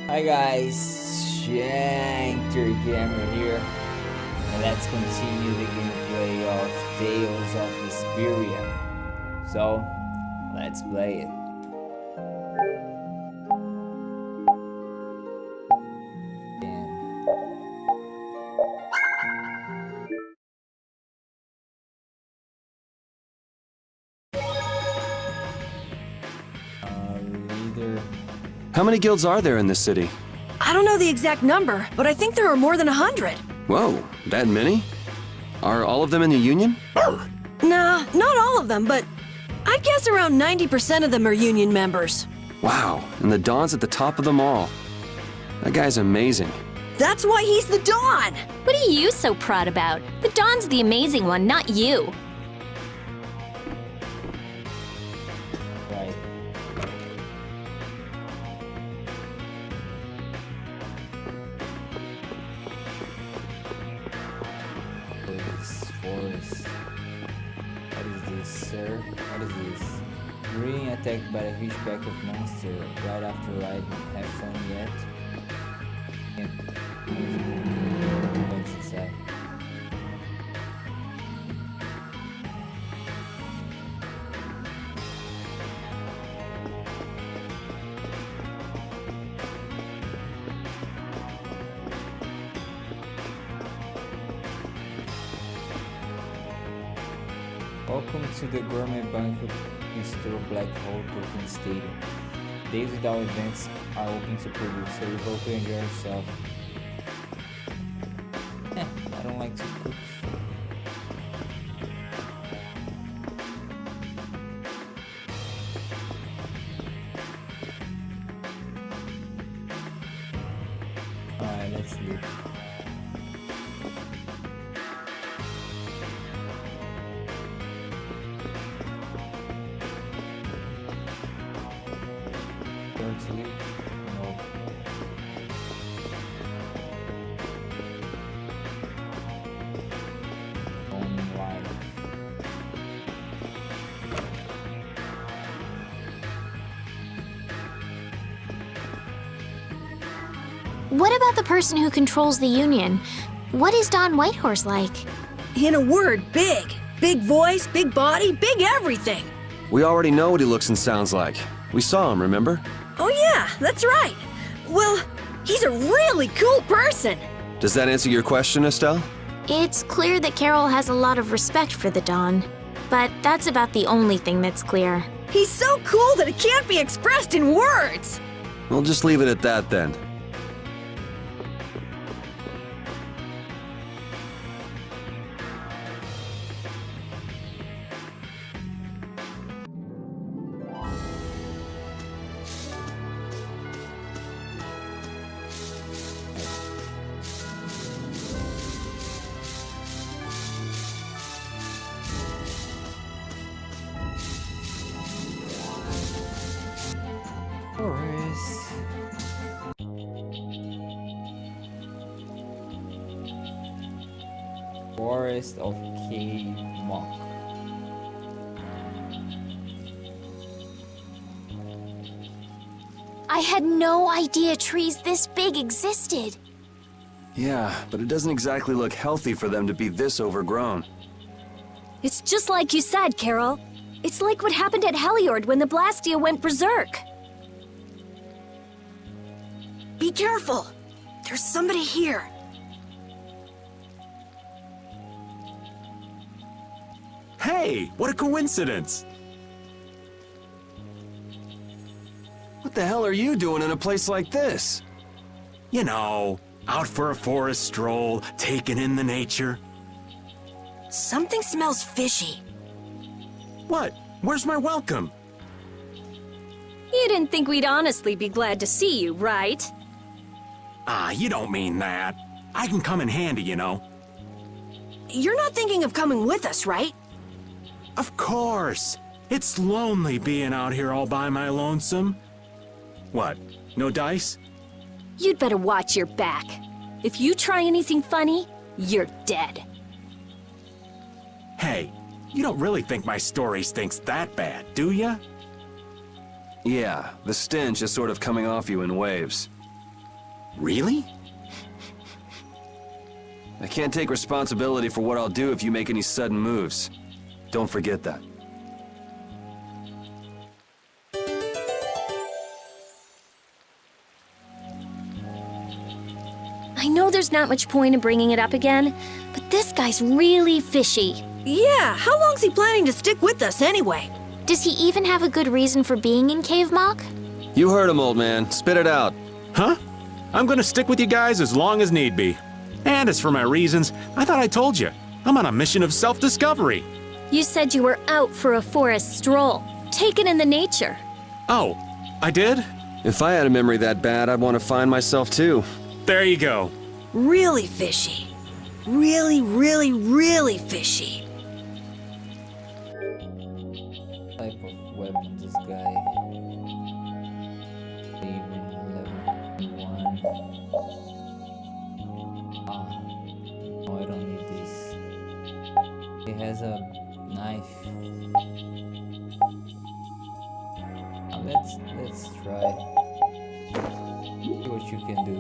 Hi guys, Shinter here, and let's continue the gameplay of Tales of Vesperia. So, let's play it. Leader. How many guilds are there in this city? I don't know the exact number, but I think there are more than 100. Whoa, that many? Are all of them in the Union? Nah, not all of them, but I'd guess around 90% of them are Union members. Wow, and the Dawn's at the top of them all. That guy's amazing. That's why he's the Dawn! What are you so proud about? The Dawn's the amazing one, not you. Right. Forest. What is this, sir? What is this? Being attacked by a huge pack of monsters right after riding. Have fun yet? What's inside? Welcome to the Gourmet Banquet Bistro Black Hole Cooking Stadium. Days without events are open to public, so we hope you enjoy yourself. I don't like to cook. Alright, let's leave. To leave? No. Online. What about the person who controls the Union? What is Don Whitehorse like? In a word, big. Big voice, big body, big everything. We already know what he looks and sounds like. We saw him, remember? Oh yeah, that's right. Well, he's a really cool person. Does that answer your question, Estelle? It's clear that Carol has a lot of respect for the Dawn, but that's about the only thing that's clear. He's so cool that it can't be expressed in words. We'll just leave it at that then. Forest. Forest of Cave Mock. I had no idea trees this big existed. Yeah, but it doesn't exactly look healthy for them to be this overgrown. It's just like you said, Carol. It's like what happened at Heliord when the Blastia went berserk. Be careful. There's somebody here. Hey, what a coincidence! What the hell are you doing in a place like this? You know, out for a forest stroll, taking in the nature. Something smells fishy. What? Where's my welcome? You didn't think we'd honestly be glad to see you, right? Ah, you don't mean that. I can come in handy, you know. You're not thinking of coming with us, right? Of course! It's lonely being out here all by my lonesome. What? No dice? You'd better watch your back. If you try anything funny, you're dead. Hey, you don't really think my story stinks that bad, do ya? Yeah, the stench is sort of coming off you in waves. Really? I can't take responsibility for what I'll do if you make any sudden moves. Don't forget that. I know there's not much point in bringing it up again, but this guy's really fishy. Yeah, how long's he planning to stick with us anyway? Does he even have a good reason for being in Cave Mock? You heard him, old man. Spit it out. Huh? I'm gonna stick with you guys as long as need be. And as for my reasons, I thought I told you. I'm on a mission of self-discovery. You said you were out for a forest stroll, taken in the nature. Oh, I did? If I had a memory that bad, I'd want to find myself too. There you go. Really fishy. Really, really, really fishy. Type of weapon this guy. Even level 1. No, I don't need this. He has a knife. Let's try. See what you can do.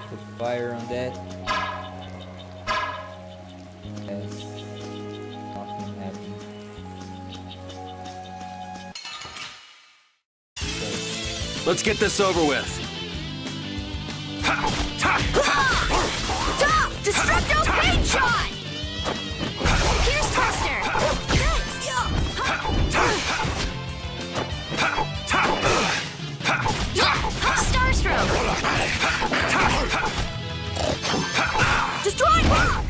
Put fire on that. Yes. Nothing happened. Let's get this over with. Stop! Destructo Pain Shot! Pierce Twister! Starstroke! Destroy rock!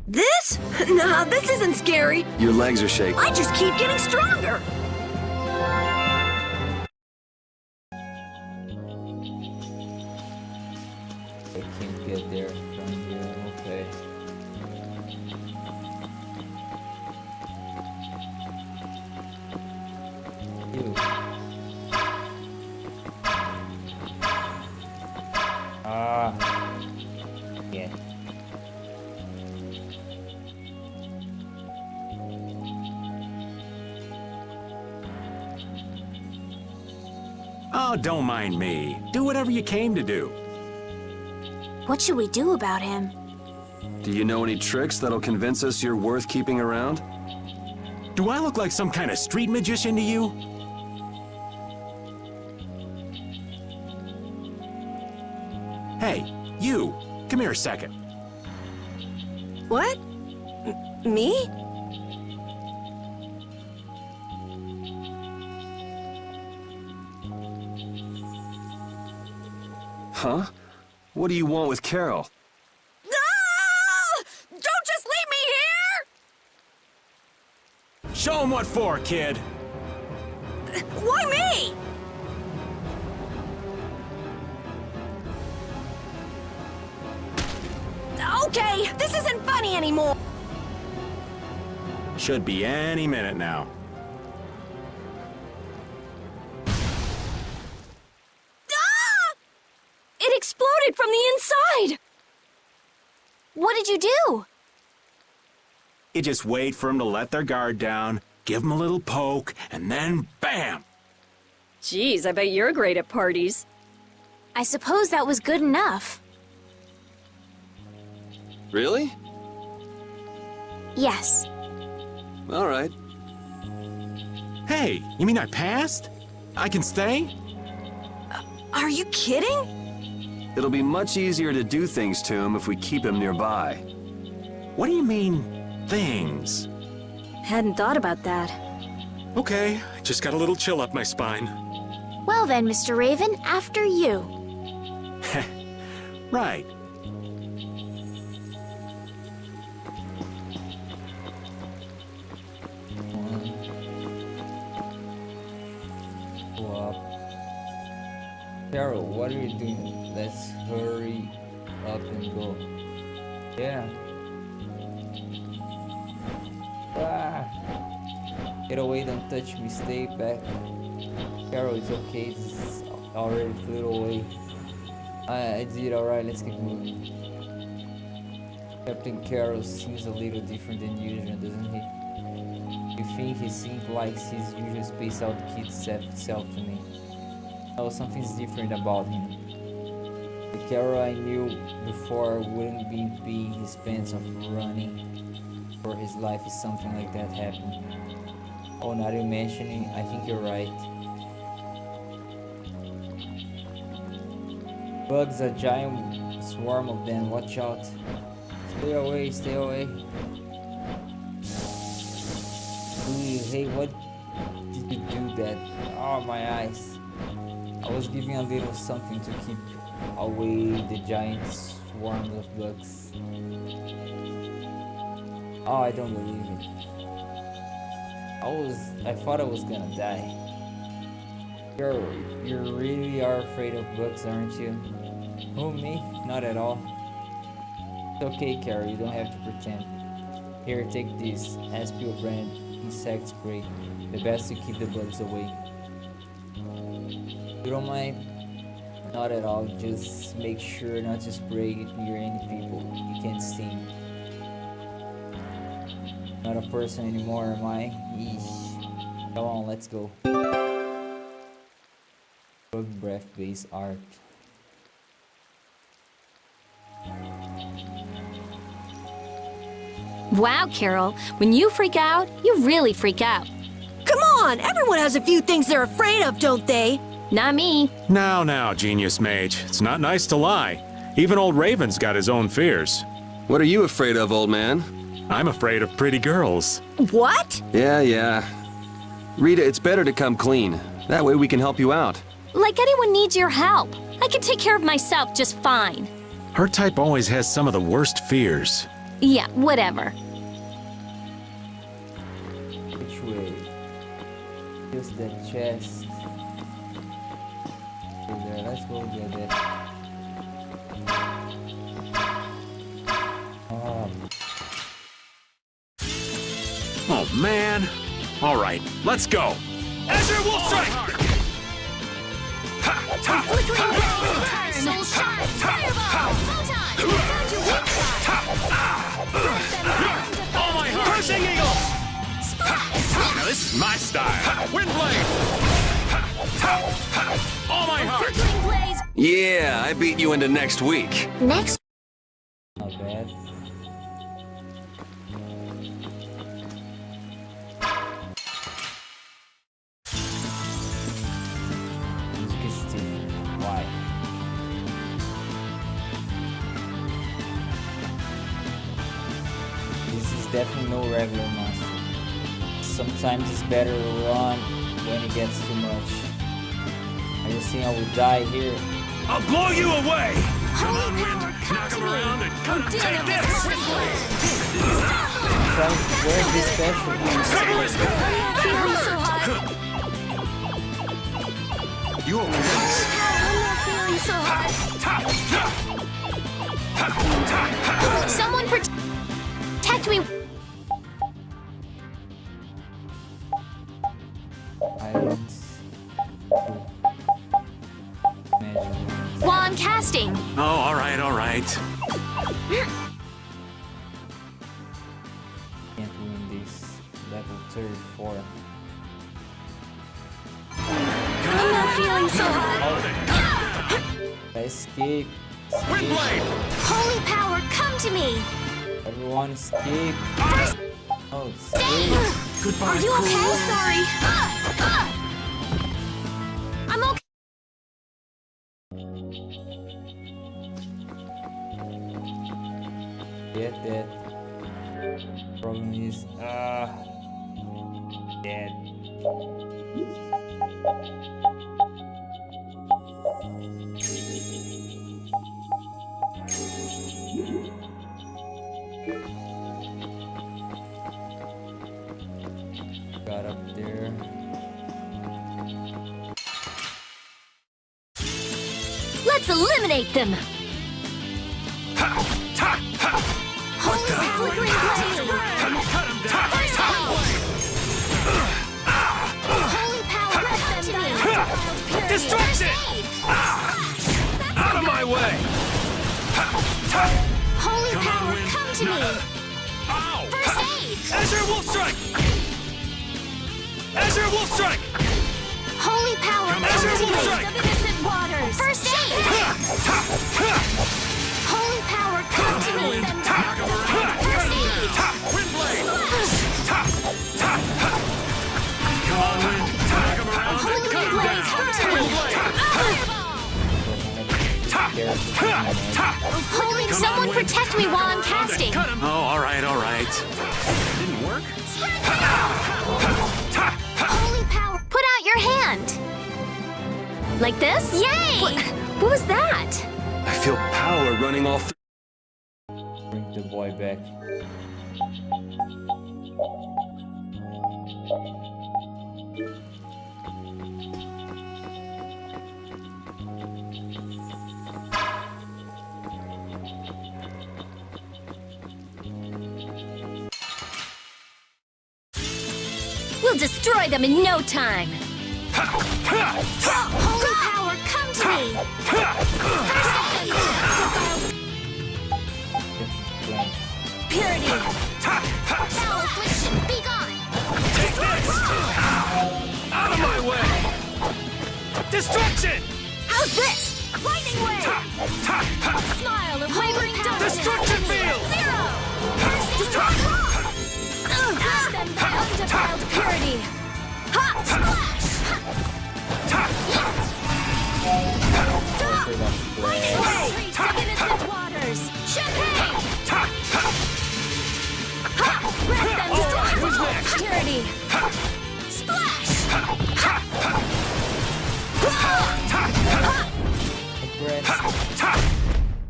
This? Nah, this isn't scary. Your legs are shaking. I just keep getting stronger. I can't get there from here. Okay. You. Yeah. Oh, don't mind me. Do whatever you came to do. What should we do about him? Do you know any tricks that'll convince us you're worth keeping around? Do I look like some kind of street magician to you? Hey, you! Come here a second. What? Me? Huh? What do you want with Carol? Ah! Don't just leave me here! Show him what for, kid! Why me? Okay, this isn't funny anymore. Should be any minute now. Ah! It exploded from the inside! What did you do? You just wait for them to let their guard down, give them a little poke, and then BAM! Geez, I bet you're great at parties. I suppose that was good enough. Really? Yes. All right. Hey, you mean I passed? I can stay? Are you kidding? It'll be much easier to do things to him if we keep him nearby. What do you mean, things? Hadn't thought about that. Okay, just got a little chill up my spine. Well then, Mr. Raven, after you. Right. Go up. Carol, what are you doing? Let's hurry up and go. Yeah. Get away, don't touch me, stay back. Carol, it's okay. This is already flew away. I did alright, let's keep moving. Captain Carroll seems a little different than usual, doesn't he? You think he seems like his usual spaced out kid self to me. No, something's different about him. The Carroll I knew before wouldn't be peeing his pants off running for his life if something like that happened. Oh, now you mentioning, I think you're right. Bugs, a giant swarm of them, watch out. Stay away, stay away. Ooh, hey, what did you do that? Oh, my eyes. I was giving a little something to keep away the giant swarms of bugs. Oh, I don't believe it. I thought I was gonna die. You really are afraid of bugs, aren't you? Who, me? Not at all. It's okay, Carol, you don't have to pretend. Here, take this Aspio brand insect spray. The best to keep the bugs away. You don't mind? Not at all, just make sure not to spray it near any people you can't sting. Not a person anymore, am I? Yeesh. Come on, let's go. Bug breath based art. Wow, Carol, when you freak out, you really freak out. Come on, everyone has a few things they're afraid of, don't they? Not me. Now, Genius Mage. It's not nice to lie. Even old Raven's got his own fears. What are you afraid of, old man? I'm afraid of pretty girls. What? Yeah. Rita, it's better to come clean. That way we can help you out. Like anyone needs your help. I can take care of myself just fine. Her type always has some of the worst fears. Yeah, whatever. Which way? Just that chest. Okay, there, let's go get that. Oh, man. All right, let's go. Azure Wolf Strike! Soul Shine! Fireball! Photon! Return to All my heart! Crushing Eagle! Now this is my style. Windblade! All my heart! Flickering Blaze! Yeah, I beat you into next week. Next, Not bad. Music is different. Why? This is definitely no regular monster. Sometimes it's better to run when it gets too much. Are you saying I will die here? I'll blow you away! Holy power, come Knock to him me! around and come Deal take with this! Trying to very be special. I'm not feeling so hot. You I'm not feeling so hot. Someone protect me. Islands. Magic. While I'm casting. Oh, all right. Can't win this. Level 34. I'm not feeling so hot. Escape. Windblade! Holy power, come to me. Everyone escape. Oh, Stay. escape. Goodbye, Are you okay? Sorry. I'm okay. Get that. Problem is, dead. Got up there. Let's eliminate them. Holy flickering blaze burn. Holy power, let them to me. Destruction! Azure Wolf Strike! Azure Wolf Strike! Holy power, Come on, come Azure to Wolf me! Strike! Of innocent waters! First aid! Holy power, come to me! First aid! Windblade! Come on, Wind. Tag 'em around. Holy Cut 'em blaze, down. come to me! Holy, someone protect me while I'm casting! Cut him! Oh, all right, all right. Didn't work? Holy power, put out your hand! Like this? Yay! What was that? I feel power running all through. Bring the boy back. We'll destroy them in no time! Holy power, come to me! First aid! Purity! Foul affliction, be gone! Take this! Out of my way! Destruction! How's this? Lightning wave! Smile of wavering darkness! Destruction field! Zero! Destroy rock! Add them by undefiled purity! Ha! Splash! Lightning wave! Streets of innocent waters! Chicane! Ha! Wreck them! Who's next? Purity! Splash!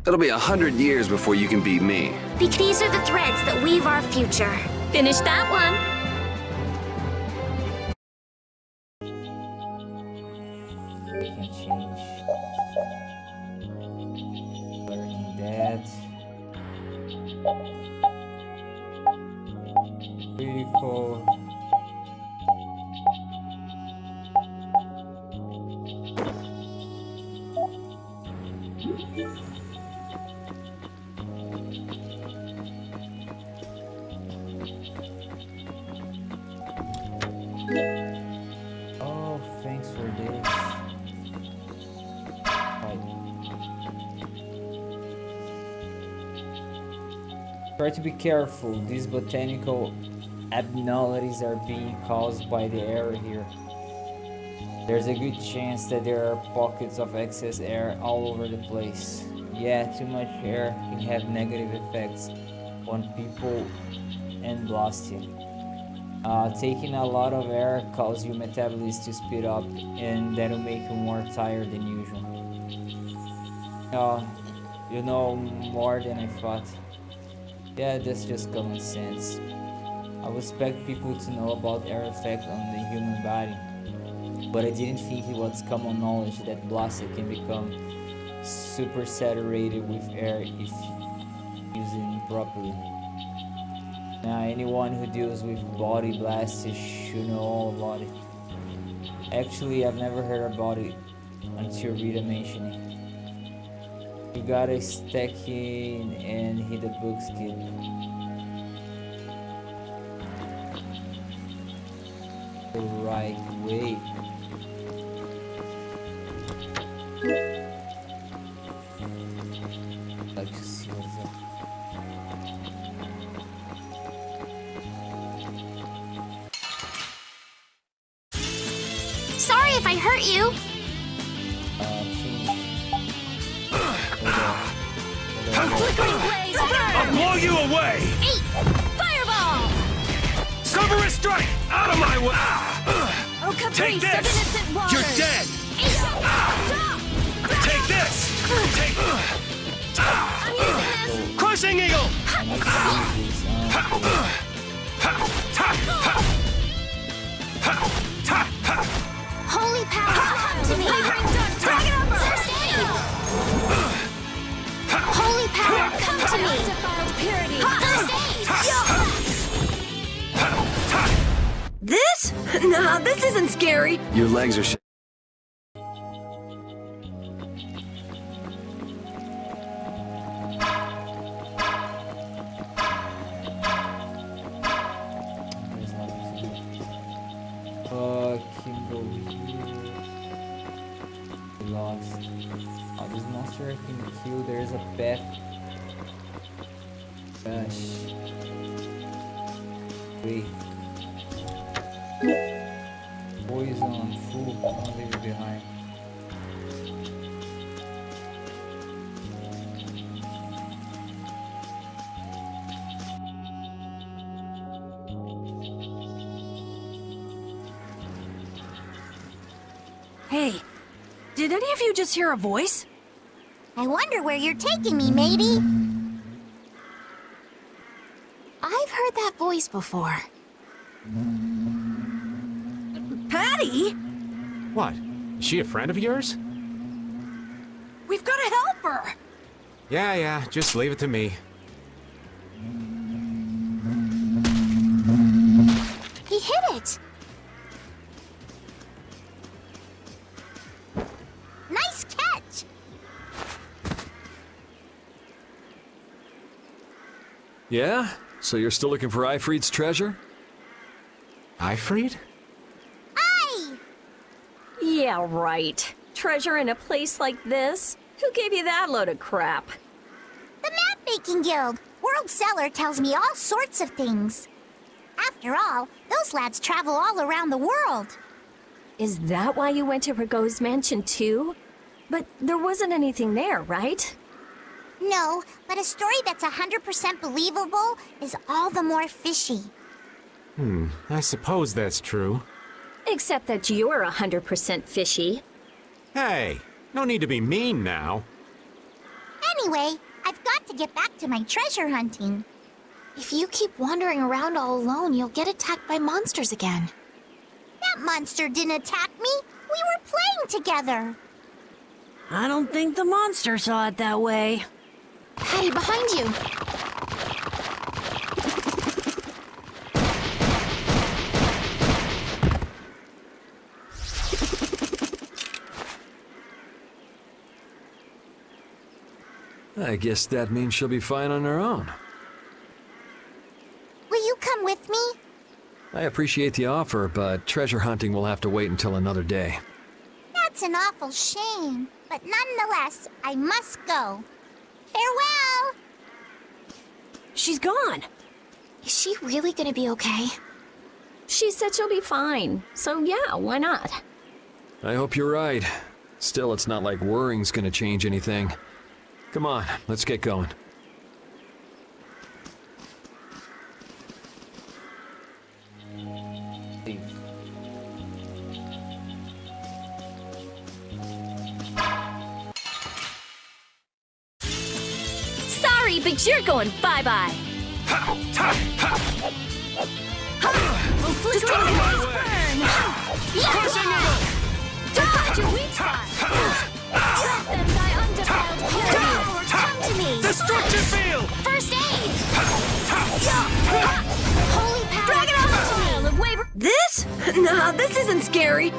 It'll be 100 years before you can beat me. These are the threads that weave our future. Finish that one! We can change. Learning that. Pretty cool. Oh, thanks for this. Right. Try to be careful. These botanical abnormalities are being caused by the air here. There's a good chance that there are pockets of excess air all over the place. Yeah, too much air can have negative effects on people and blast you. Taking a lot of air causes your metabolism to speed up, and that'll make you more tired than usual. You know more than I thought. Yeah, that's just common sense. I would expect people to know about air effect on the human body, but I didn't think it was common knowledge that blasted can become super saturated with air if used improperly. Now, anyone who deals with body blasts should know all about it. Actually, I've never heard about it until Rita mentioned it. You gotta stack in and hit the books, kid. The right way. Like to see what's up. Sorry if I hurt you. Flickering blaze I'll burn! blow you away! Fireball! Cerberus Strike! Out of my way! Oh, Take caprice of this! innocent waters! You're dead! Take this! Take... I'm using this! Crushing Eagle! Holy power, come to me! Dragon Umber! First aid! Holy power, come to me! Undefiled purity! First aid! This? Nah, this isn't scary. Your legs are Can go here. We lost. Oh, this monster I can kill. There's a pet. Gosh. Wait. Poison, food, don't leave it behind. Hey, did any of you just hear a voice? I wonder where you're taking me, matey. I've heard that voice before. Patty? What? Is she a friend of yours? We've got to help her! Yeah, just leave it to me. He hit it. Nice catch. Yeah? So you're still looking for Ifrit's treasure? Ifrit? Aye. Yeah, right. Treasure in a place like this? Who gave you that load of crap? The Map Making Guild. World Cellar tells me all sorts of things. After all, those lads travel all around the world. Is that why you went to Rago's mansion too? But there wasn't anything there, right? No, but a story that's 100% believable is all the more fishy. I suppose that's true. Except that you're 100% fishy. Hey, no need to be mean now. Anyway, I've got to get back to my treasure hunting. If you keep wandering around all alone, you'll get attacked by monsters again. That monster didn't attack me. We were playing together. I don't think the monster saw it that way. Patty, behind you! I guess that means she'll be fine on her own. Will you come with me? I appreciate the offer, but treasure hunting will have to wait until another day. That's an awful shame. But nonetheless, I must go. Farewell! She's gone. Is she really gonna be okay? She said she'll be fine. So yeah, why not? I hope you're right. Still, it's not like worrying's gonna change anything. Come on, let's get going. Sorry, but you're going bye-bye. Just out of my way! Crushing eagle! Find your weak spot. Trap them by undefiled purity. Come to me! Destruction field! First aid! Holy power! Dragon Style of waver. This? Nah, this isn't scary.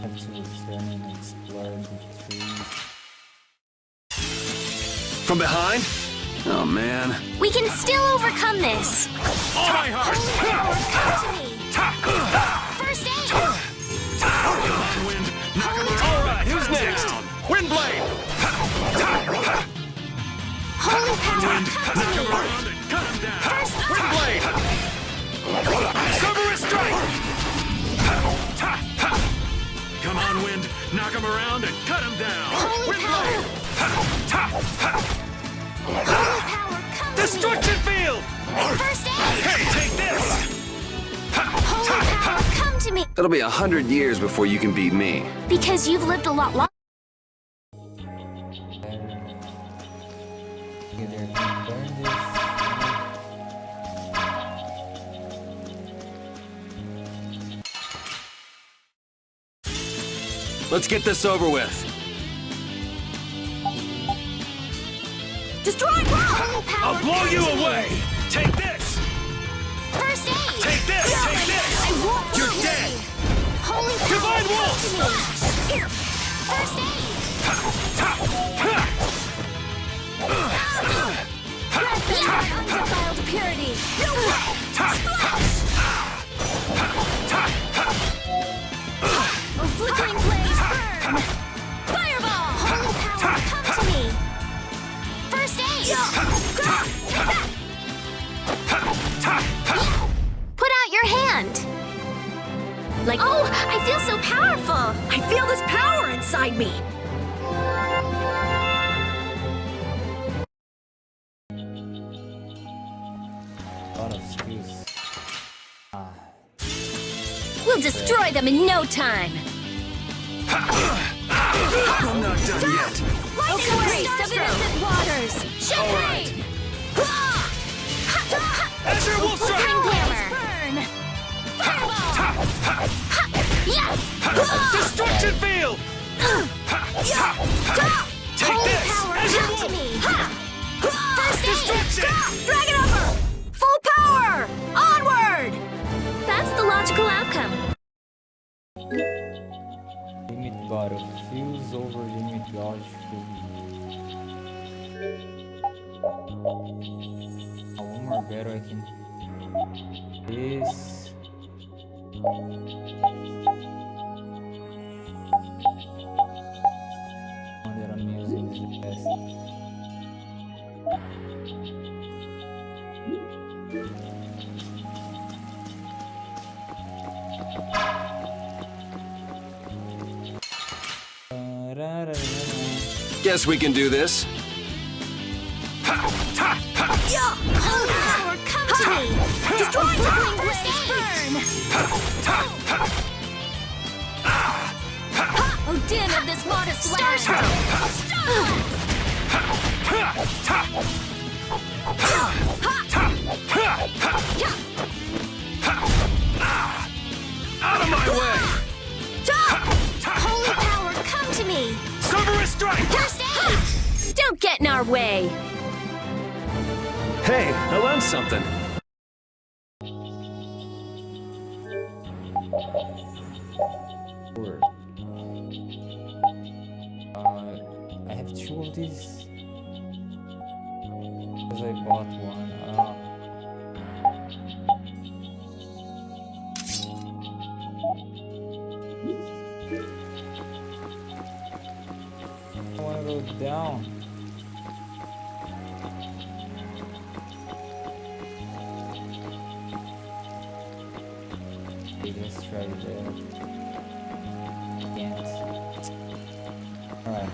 Have to return and explore the trees. From behind? Oh man. We can still overcome this. All my heart! Come to me! First aid! Wind, knock him around. All right, who's next? Windblade! Holy power! Knock him around and cut him down. Windblade! Cerberus strike! Come on, Wind. Knock him around and cut him down. Holy Windblade! Holy power! Come Destruction field! to me! First aid! Hey, take this! Holy power! Come to me! It'll be 100 years before you can beat me. Because you've lived a lot longer. Either I can burn this. Let's get this over with. Destroy! Holy power! I'll blow you away! Take this! First aid! Take this! Take this! I won't You're lose. dead! Holy power! Divine come Wolf! to me. First aid! Breath my undefiled purity! Oh, flickering blaze, burn! Fireball! Holy power, come to me! First aid! Put out your hand! Like, oh, I feel so powerful! I feel this power inside me. A lot of skills. We'll destroy them in no time! I'm not done yet. Lightning priest of innocent waters! Champagne! Azure Wolf Flickering Strike! hammer! Burn! Fireball! Destruction Field! Take Holy this! power, Azure come to Wolf! me! First aid! Destruction! Dragon Upper! Full power! Onward! That's the logical outcome. Limit battle. Fuse over limit dodge fury. One more battle I can. This. One that I'm using is the best. Guess we can do this. Holy power, come to me! Destroy flickering blaze, burn! Oh, din of this modest land! Out of my way! Holy power, come to me! Cerberus Strike! First aid! Don't get in our way! Hey, I learned something. Four. I have two of these because I bought one. I want to go down. Okay, let's try that. Can't. Alright.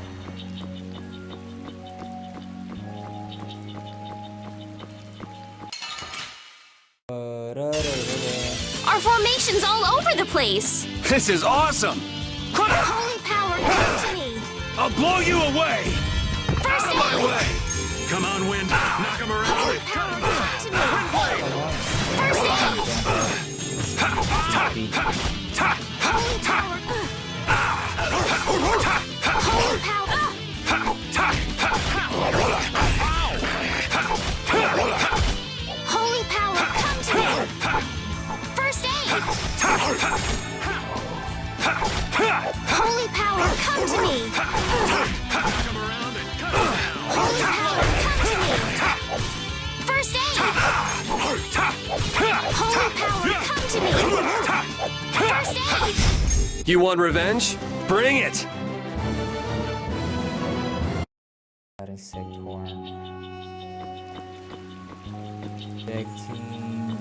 Our formation's all over the place! This is awesome! Holy power, come to me! I'll blow you away! First Out of my aid! way! Come on, Wind. Knock him around. Holy power, come to me! First aid! Holy power! Holy power, holy power, come to me! First aid! Holy power, come to me! Knock him around and cut him down. Holy power, come to me! First aid! Holy power, come to me! First aid! You want revenge? Bring it! That insect worm. Detecting.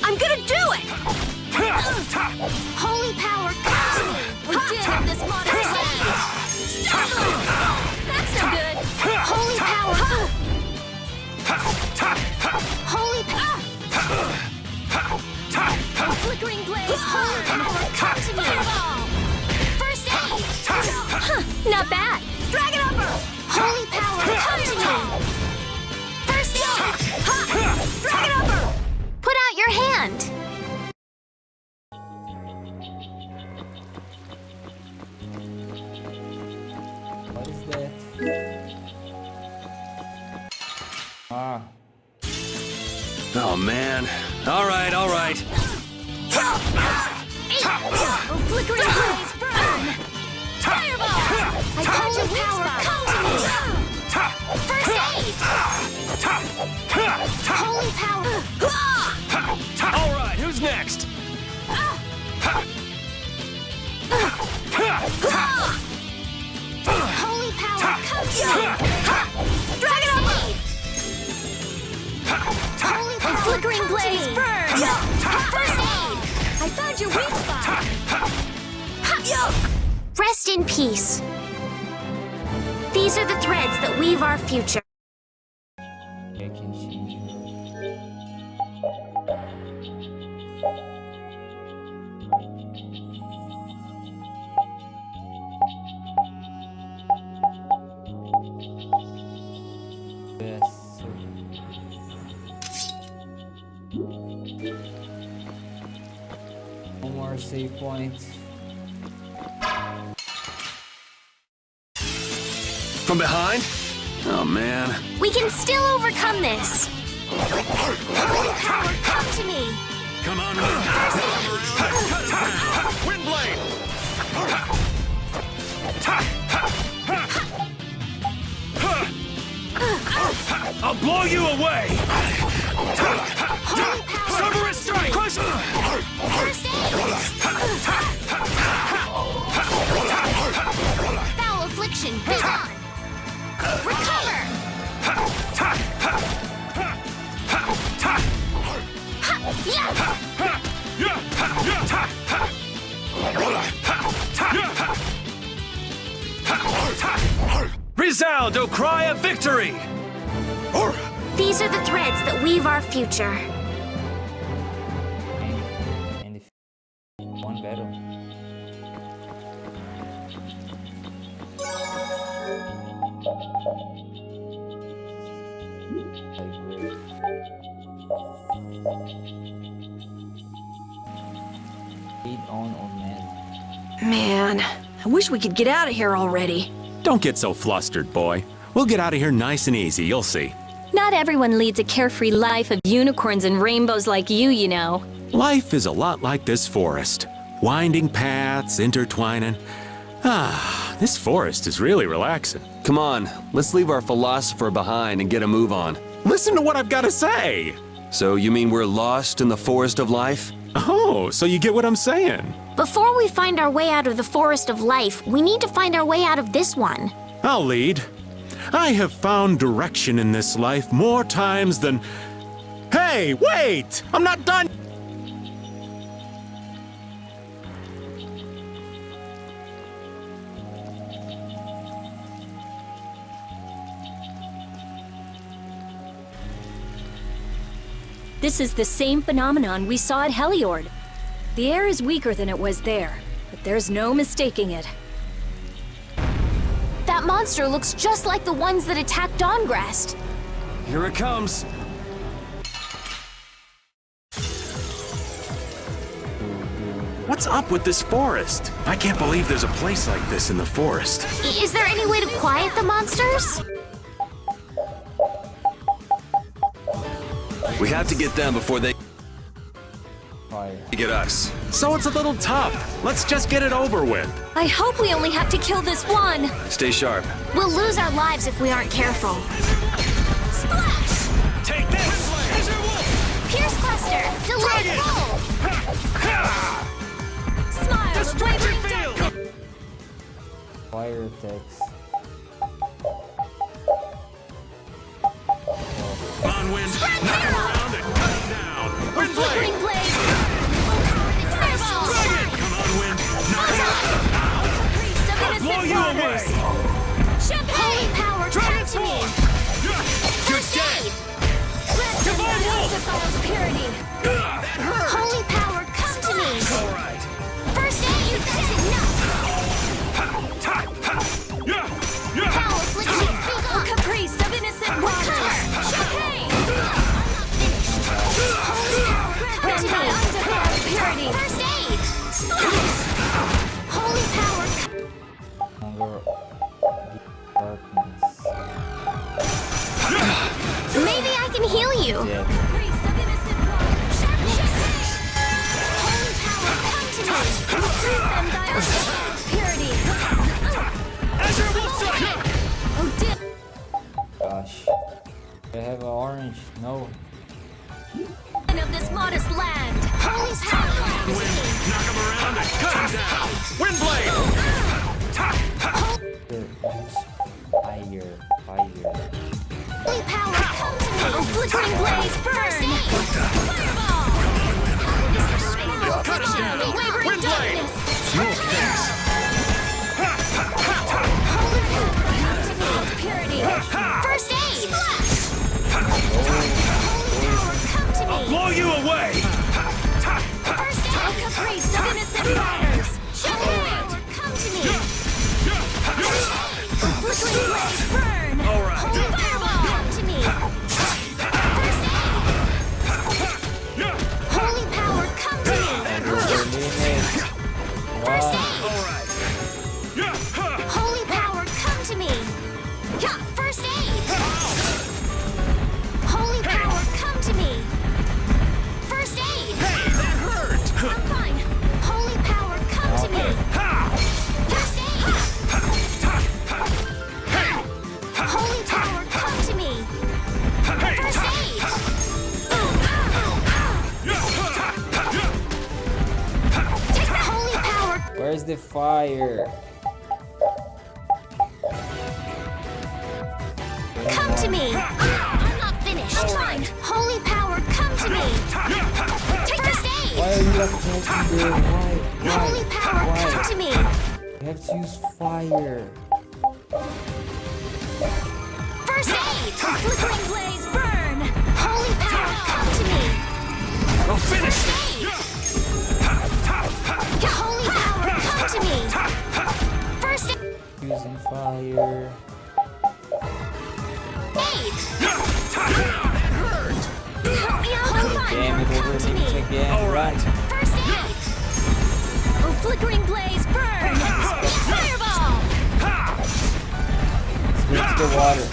I'm gonna do it! Holy power, come to me! We did this modest land! Stumble! That's no good! Holy power! Holy power! Oh, flickering blaze! Holy power, come to me! Fireball! First aid! Not bad! Dragon Upper! Holy power, come to me! First aid! Dragon Upper! Put out your hand! What is that? Ah, Oh man. All right, all right. Flickering blaze, burn! Fireball! I told you power, come to me! First aid! Holy power! All right, who's next? Holy power, come to me! Dragon Upper! Holy power, flickering blaze, burn! First aid! I found your weak spot! Rest in peace. These are the threads that weave our future. I can see yes. One more save point. From behind? Oh, man. We can still overcome this. Holy power, come to me! Come on, Windblade! I'll blow you away! Holy power, Cerberus strike! Crush! first aid! Foul affliction, be gone! Recover! Resound, O cry of victory! These are the threads that weave our future. And if one battle. Lead on, old man. Man, I wish we could get out of here already. Don't get so flustered, boy. We'll get out of here nice and easy, you'll see. Not everyone leads a carefree life of unicorns and rainbows like you know. Life is a lot like this forest. Winding paths, intertwining. Ah, this forest is really relaxing. Come on, let's leave our philosopher behind and get a move on. Listen to what I've got to say. So you mean we're lost in the forest of life? Oh, so you get what I'm saying? Before we find our way out of the forest of life, we need to find our way out of this one. I'll lead. I have found direction in this life more times than... Hey, wait! I'm not done! This is the same phenomenon we saw at Heliord. The air is weaker than it was there, but there's no mistaking it. That monster looks just like the ones that attacked Dawngrest. Here it comes. What's up with this forest? I can't believe there's a place like this in the forest. Is there any way to quiet the monsters? We have to get them before they Fire. get us. So it's a little tough. Let's just get it over with. I hope we only have to kill this one. Stay sharp. We'll lose our lives if we aren't careful. Splash! Take this! Pierce Cluster! Delay roll! Smile! Destruction Wavering field! death. Fire attacks. On wind, knock him around and cut him down! Flickering Windblade! blaze! Fireball! Come on, wind, knock him out! Priest of I'll blow innocent you waters! away! Champagne! Holy power, come to me! First aid! Red Divine Thunder Wolf! defiles purity! That hurt! Holy power, come to me! All right. First aid, you did enough! Foul affliction, be gone! Caprice of innocent waters! Champagne! them, Dial. Purity. Azure Wolf Strike! Oh, dear. Gosh. I have an orange. No. Of this modest land. Holy power. Knock him around and cut him down! Windblade! Fire. Holy power, come to me! Oh, flickering blaze, burn! Fireball! Cut him down! Wavering Windblade! darkness! Smoke face! Holy power, come to me! Purity! First aid! Holy power, come to me! Blow you away! First aid! Caprice of innocent waters! Holy power, come to me! Flickering blaze, burn! All right. Holy fireball, come to me! First aid! Holy power, come to me! First aid! All right. Holy power, come to me! First aid! Holy power, come to me! First aid! Hey, that hurt! I'm fine! Holy power, come to me! First aid! Holy power, come to me! First aid! Take the holy power! Where's the fire? Come to me! I'm not finished. Fine. Holy power, come to me! Take first aid! Why are you attacking there? Why? Holy power, Why? come to me! You have to use fire. First aid! Flickering blaze, burn! Holy power, come to me! I'll finish First it! aid! Holy power, come to me! First aid! Using fire. Help me out, I'm fine! Damn it, Come to me! overheating again. All right. First aid! Oh, flickering blaze, burn! Fireball! Let's go to the water.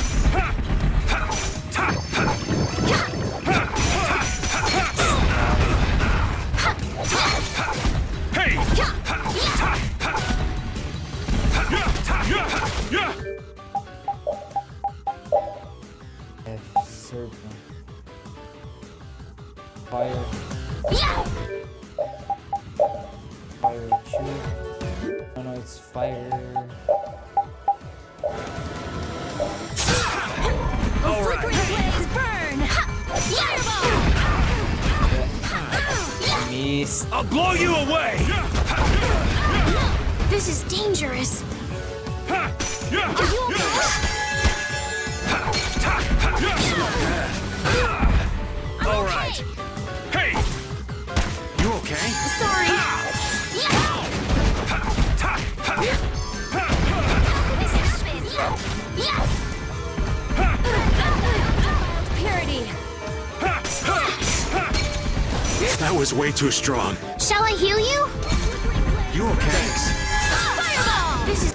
Hey! F serpent. Fire. Yeah! Fire two. Oh no, it's fire. Oh, flickering blaze, burn! Fireball! Missed. I'll blow you away! This is dangerous. Are you okay? I'm All okay. right. Hey! You okay? Sorry. Purity. That was way too strong. Shall I heal you? You okay? Fireball! This is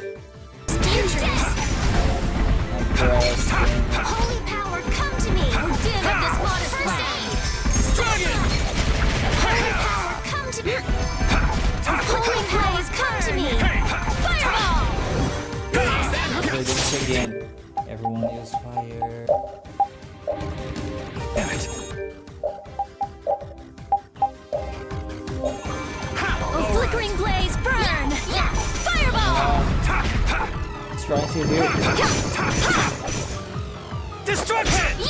dangerous. Holy power, come to me. Oh, din of this modest land. Dragon! Holy power, come to me. Holy blaze, come to me. Fireball! Play this again. Everyone use fire. Damn it! Oh, flickering blaze, burn! Fireball! Let's try to do Destruction! it.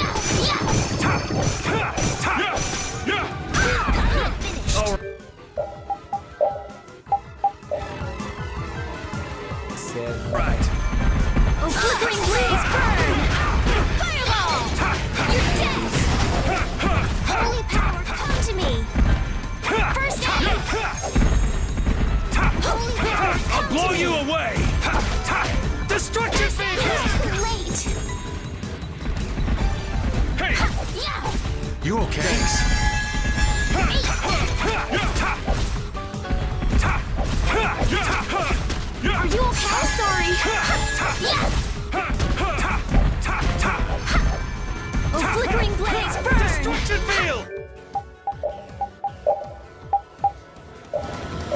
Right. Oh, flickering blaze, burn! Fireball! You're dead! Holy power, come to me! First aid! Holy power, I'll come blow to you me! away! Destruction finger! Too late! Hey! Yeah! You okay? Are you okay? Sorry! Yeah! Oh, flickering blaze, burn! Destruction field!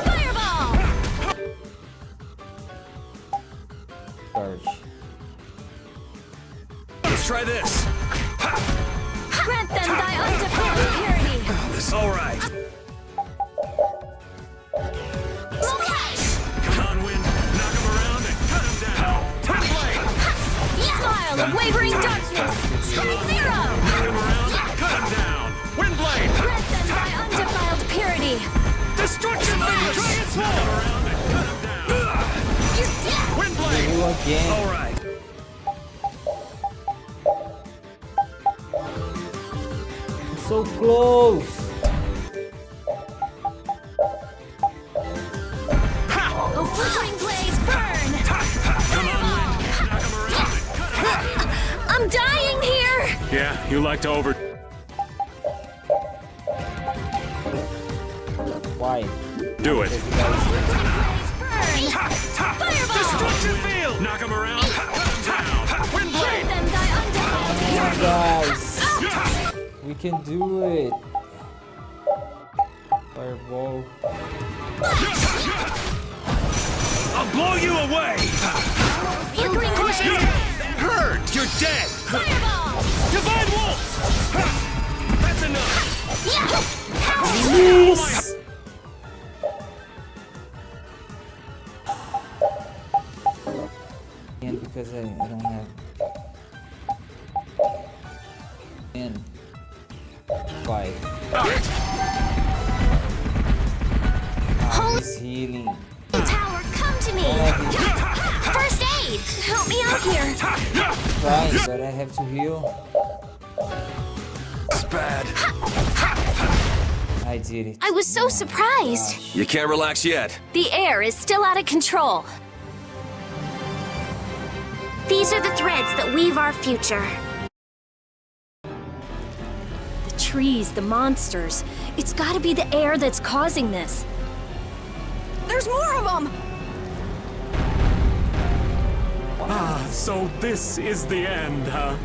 Fireball! Try this. Grant them thy undefiled purity. This all right. Splash! Come on, Wind. Knock him around and cut him down. Twin blade. Smile of wavering darkness. Strike zero! Knock him around and cut him down. Wind blade. Grant them thy undefiled purity. Destruction blade. Dragon Knock him around and cut him down. You're dead! Wind blade. You again. All right. So close. A flickering blaze burn. Come on, Wind. Knock him around and cut him down. I'm dying here. Yeah, you like to over... Why? do it. Destruction field. Knock him around. Cut him down. Wind Grant blade. them thy undefiled Come on, purity. guys. We can do it. Fireball. I'll blow you away. Flickering blaze. That hurt. You're dead. Fireball. Divine wolf. That's enough. Yes. And because I don't have. And 5. He's healing. Tower, come to me! First aid! Help me out here. Trying, but I have to heal. It's bad. I did it. I was so surprised. You can't relax yet. The air is still out of control. These are the threads that weave our future. The trees, the monsters. It's gotta be the air that's causing this. There's more of them! Ah, so this is the end, huh?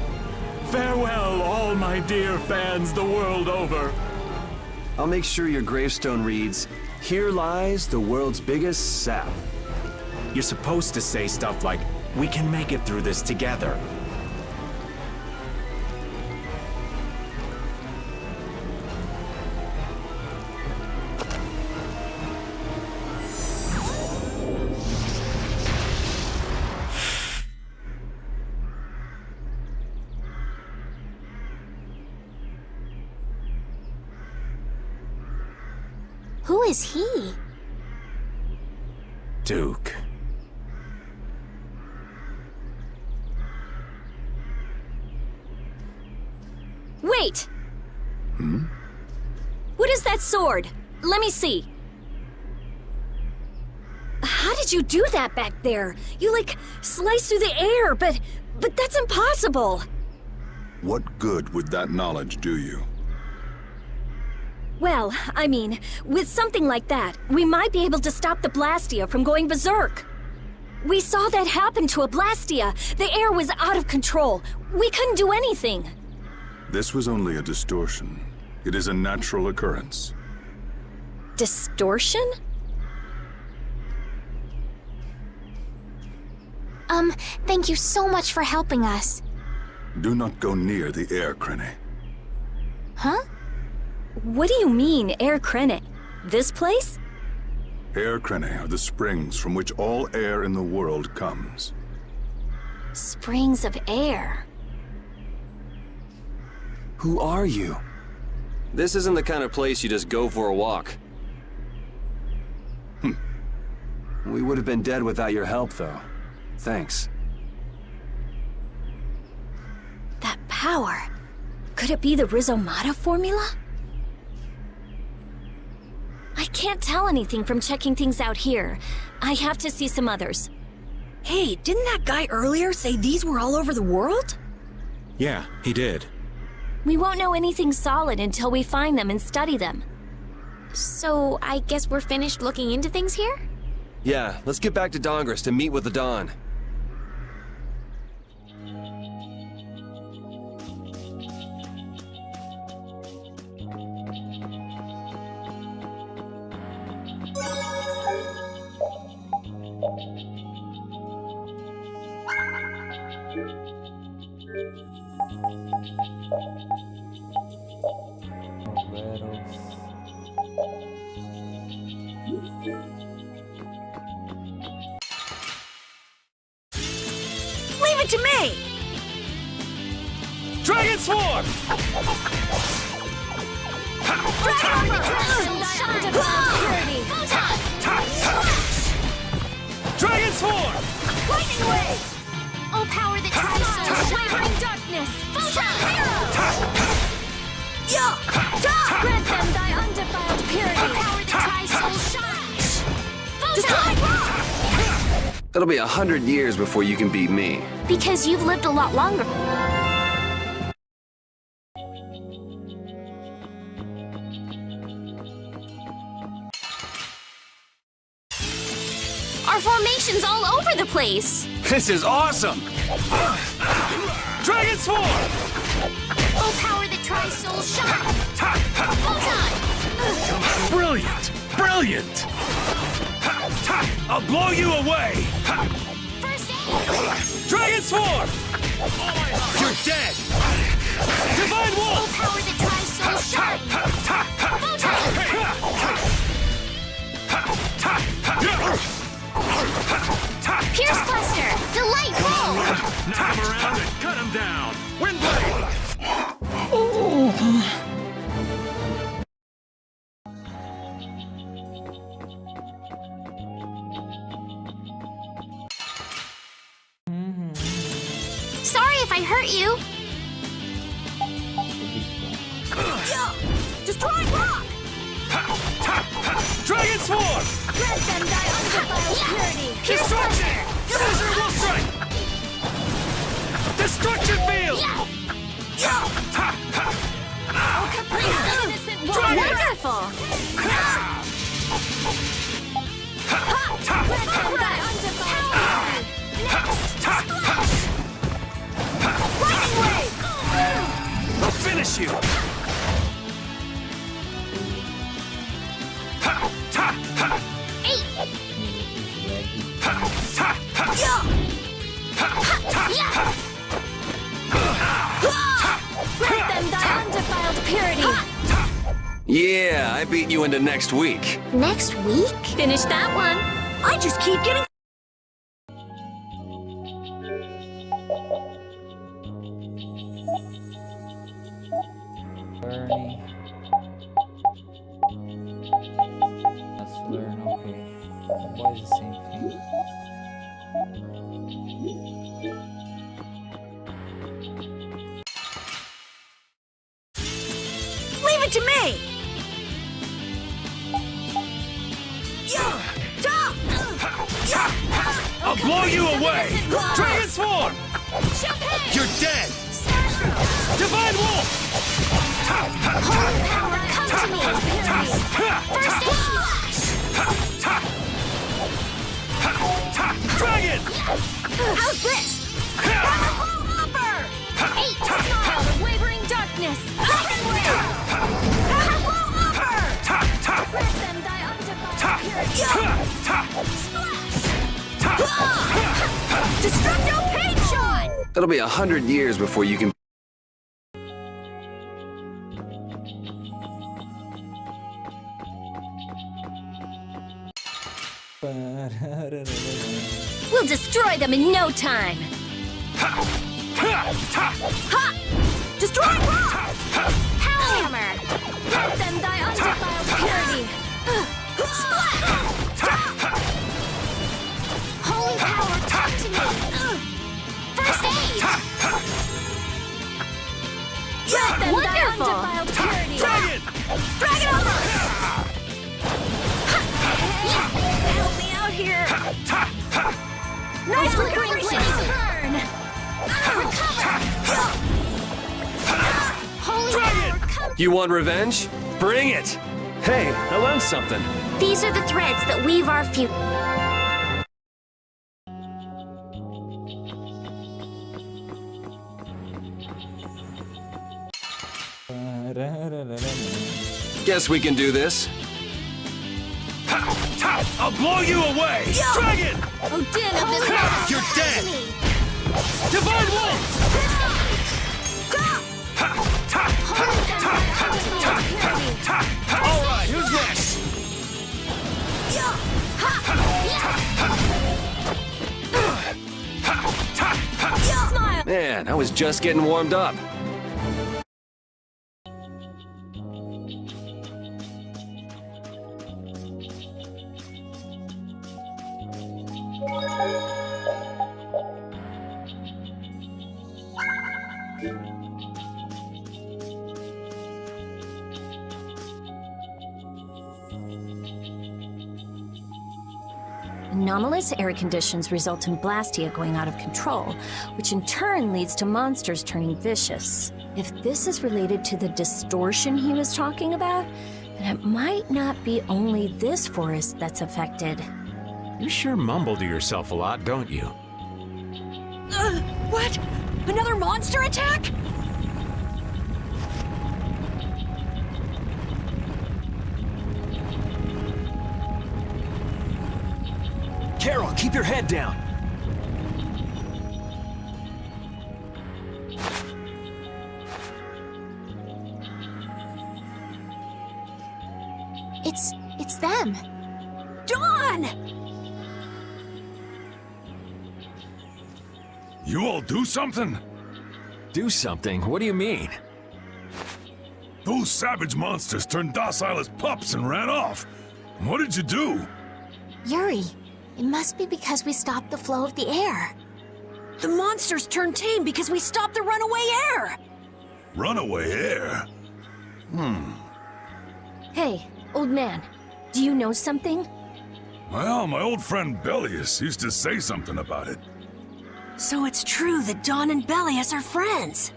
Farewell, all my dear fans the world over. I'll make sure your gravestone reads, "Here lies the world's biggest sap." You're supposed to say stuff like, "We can make it through this together." Who is he? Duke. Wait! What is that sword? Let me see. How did you do that back there? You, like, sliced through the air, but that's impossible. What good would that knowledge do you? Well, I mean, with something like that, we might be able to stop the Blastia from going berserk. We saw that happen to a Blastia. The air was out of control. We couldn't do anything. This was only a distortion. It is a natural occurrence. Distortion? Thank you so much for helping us. Do not go near the air, Krene. Huh? What do you mean, Air Krene? This place? Air Krene are the springs from which all air in the world comes. Springs of air. Who are you? This isn't the kind of place you just go for a walk. We would have been dead without your help, though. Thanks. That power. Could it be the Rizomata formula? I can't tell anything from checking things out here. I have to see some others. Hey, didn't that guy earlier say these were all over the world? Yeah, he did. We won't know anything solid until we find them and study them. So, I guess we're finished looking into things here? Yeah, let's get back to Dongris to meet with the Dawn. it to me! Dragon Swarm! Dragon Swarm! Lightning Wave! Oh, power that tries so wavering darkness! Photon Zero! Grant them thy undefiled purity! Oh, power that tries soul shine! Photon! It'll be 100 years before you can beat me. Because you've lived a lot longer. Our formation's all over the place. This is awesome! Dragon Swarm! Oh, power that tries soul shine! Photon! Brilliant! Brilliant! I'll blow you away! First aid! Dragon Swarm! You're dead! Divine Oh, Wolf! power that tries soul shine! Pierce Cluster! Delight Roll! Knock him around and cut him down! Windblade! Sorry if I hurt you. Destroy rock! Dragon Swarm! Grant them thy undefiled purity! Pierce Cluster! Scissor Wolf Strike! Destruction Field! Oh, caprice the innocent one! Wonderful. Grant them thy undefiled purity! Next! Splash! Lightning Wave! I'll finish you! Grant them thy undefiled purity! Yeah, I beat you into next week. Next week? Finish that one. I just keep getting... Learning. Let's learn, okay. Why is the same thing? Leave it to me! I'll blow you away! Dragon Swarm! You're dead! Divine Wolf! Holy power, come to me! First aid splash! Dragon! How's this? Powerful upper! 8 smile of wavering darkness! Lightning Wave! Powerful upper! Grant them thy undefiled purity! Destructo Pain Shot! It'll be 100 years before you can... We'll destroy them in no time. Destroy rock! Hammer! Grant them thy undefiled purity! Holy power, come to me! First aid! Grant them thy Wonderful. undefiled purity! Dragon! Dragon over! Help me out here! Nice recovery! Burn! Recover! Holy power, come You want revenge? Bring it! Hey, I learned something. These are the threads that weave our future. Guess we can do this. I'll blow you away! Dragon! Oh, din of this world, You're come dead! to me! Divine Wolf! Holy power, come to me! Purity! All right, who's next? Man, I was just getting warmed up. Anomalous air conditions result in Blastia going out of control, which in turn leads to monsters turning vicious. If this is related to the distortion he was talking about, then it might not be only this forest that's affected. You sure mumble to yourself a lot, don't you? What? Another monster attack? Carol, keep your head down. It's them. Dawn! You all do something? Do something? What do you mean? Those savage monsters turned docile as pups and ran off. What did you do? Yuri, it must be because we stopped the flow of the air. The monsters turned tame because we stopped the runaway air! Runaway air? Hey, old man, do you know something? Well, my old friend Bellius used to say something about it. So it's true that Dawn and Bellius are friends.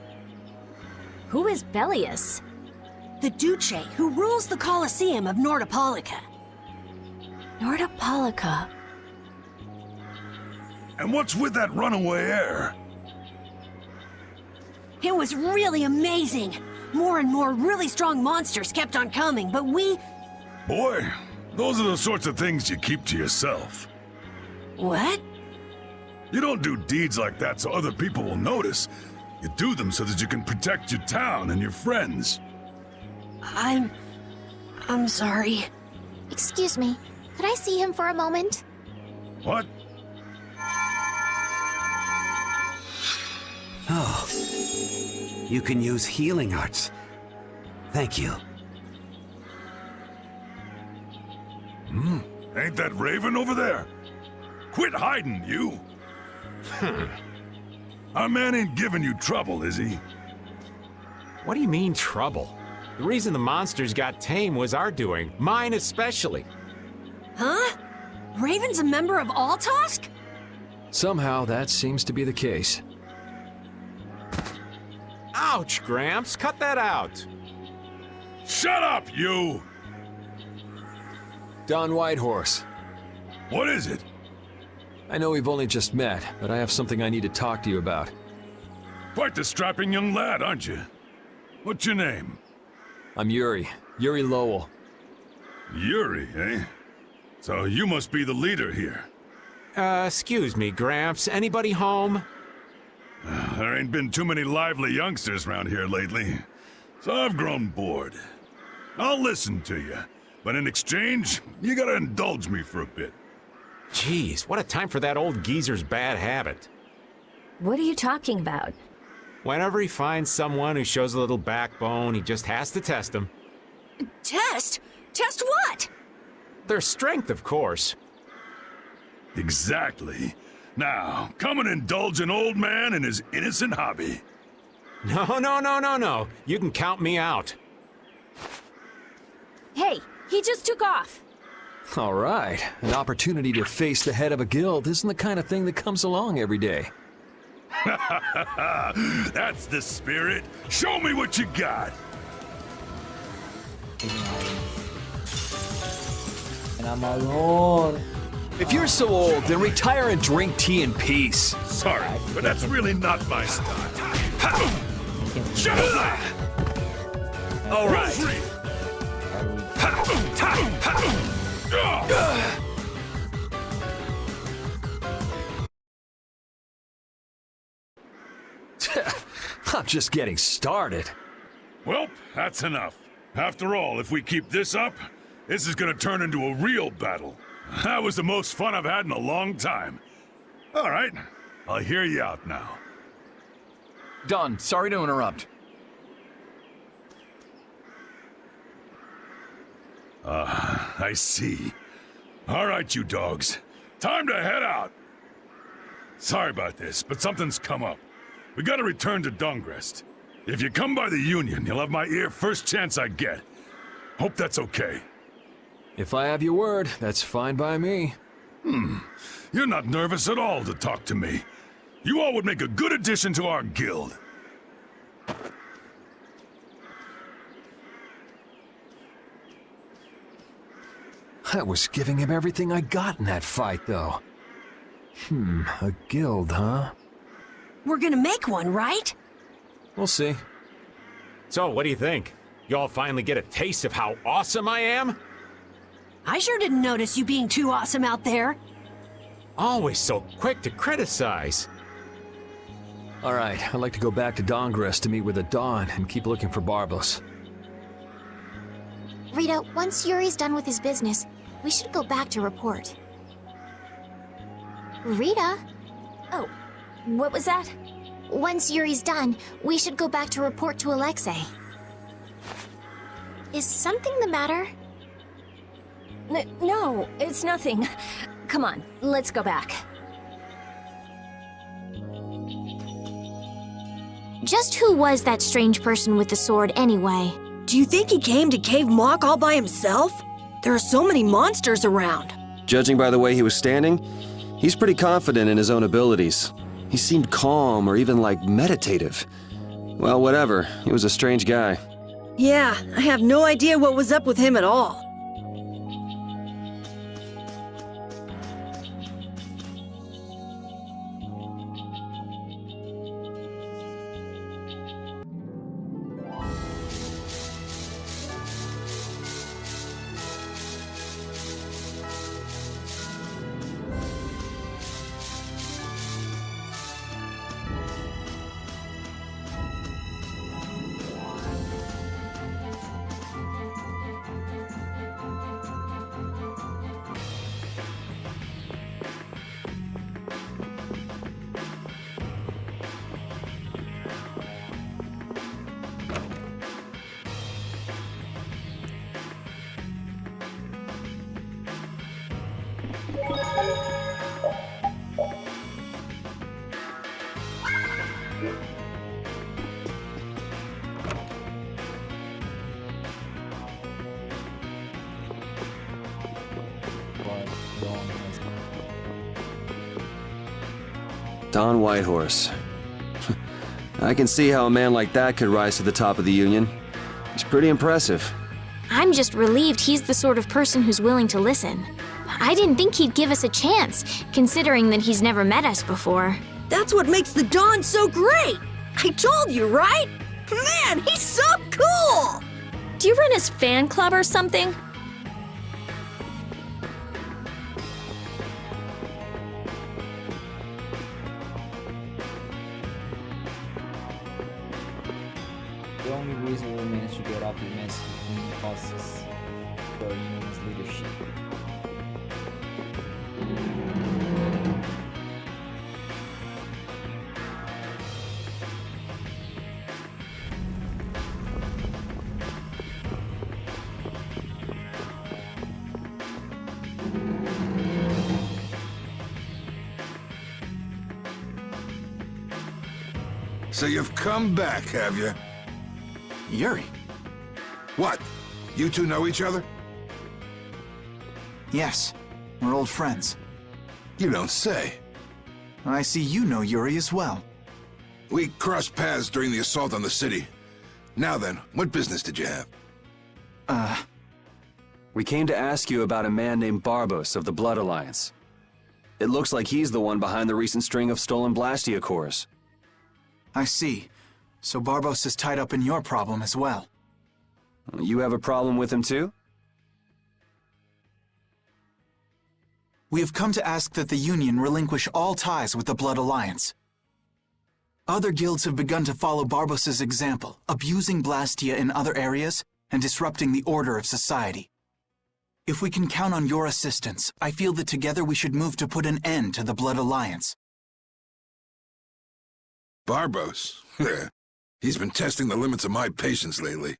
Who is Bellius? The Duce, who rules the Colosseum of Nordopolica. Nordopolica. And what's with that runaway air? It was really amazing. More and more really strong monsters kept on coming, but we... Boy, those are the sorts of things you keep to yourself. What? You don't do deeds like that so other people will notice. You do them so that you can protect your town and your friends. I'm sorry. Excuse me, could I see him for a moment? What? Oh, you can use healing arts. Thank you. Ain't that Raven over there? Quit hiding, you! Our man ain't giving you trouble, is he? What do you mean, trouble? The reason the monsters got tame was our doing, mine especially. Huh? Raven's a member of Altosk? Somehow that seems to be the case. Ouch, Gramps, cut that out. Shut up, you! Don Whitehorse. What is it? I know we've only just met, but I have something I need to talk to you about. Quite the strapping young lad, aren't you? What's your name? I'm Yuri. Yuri Lowell. Yuri, eh? So you must be the leader here. Excuse me, Gramps, anybody home? There ain't been too many lively youngsters around here lately, so I've grown bored. I'll listen to you, but in exchange, you gotta indulge me for a bit. Jeez, what a time for that old geezer's bad habit. What are you talking about? Whenever he finds someone who shows a little backbone, he just has to test them. Test? Test what? Their strength, of course. Exactly. Now, come and indulge an old man in his innocent hobby. No. You can count me out. Hey, he just took off. All right. An opportunity to face the head of a guild isn't the kind of thing that comes along every day. That's the spirit. Show me what you got. And I'm alone. If you're so old, then retire and drink tea in peace. Sorry, but that's really not my style. Shut up! All right. I'm just getting started. Well, that's enough. After all, if we keep this up, this is gonna turn into a real battle. That was the most fun I've had in a long time. All right, I'll hear you out now. Done. Sorry to interrupt. I see. All right, you dogs. Time to head out. Sorry about this, but something's come up. We gotta return to Dongrest. If you come by the Union, you'll have my ear first chance I get. Hope that's okay. If I have your word, that's fine by me. You're not nervous at all to talk to me. You all would make a good addition to our guild. I was giving him everything I got in that fight, though. A guild, huh? We're gonna make one, right? We'll see. So, what do you think? You all finally get a taste of how awesome I am? I sure didn't notice you being too awesome out there. Always so quick to criticize. Alright, I'd like to go back to Dongrest to meet with the Dawn and keep looking for Barbos. Rita, once Yuri's done with his business, we should go back to report. Rita? Oh, what was that? Once Yuri's done, we should go back to report to Alexei. Is something the matter? No, it's nothing. Come on, let's go back. Just who was that strange person with the sword anyway? Do you think he came to Cave Mock all by himself? There are so many monsters around. Judging by the way he was standing, he's pretty confident in his own abilities. He seemed calm or even like meditative. Well, whatever. He was a strange guy. Yeah, I have no idea what was up with him at all. Don Whitehorse. I can see how a man like that could rise to the top of the Union. He's pretty impressive. I'm just relieved he's the sort of person who's willing to listen. I didn't think he'd give us a chance, considering that he's never met us before. That's what makes the Dawn so great! I told you, right? Man, he's so cool! Do you run his fan club or something? The only reason we managed to get up the mess was the Union's leadership. So you've come back, have you? Yuri. What? You two know each other? Yes, we're old friends. You don't say. I see you know Yuri as well. We crossed paths during the assault on the city. Now then, what business did you have? We came to ask you about a man named Barbos of the Blood Alliance. It looks like he's the one behind the recent string of stolen Blastia cores. I see. So Barbos is tied up in your problem as well. You have a problem with him too? We have come to ask that the Union relinquish all ties with the Blood Alliance. Other guilds have begun to follow Barbos' example, abusing Blastia in other areas and disrupting the order of society. If we can count on your assistance, I feel that together we should move to put an end to the Blood Alliance. Barbos? He's been testing the limits of my patience lately.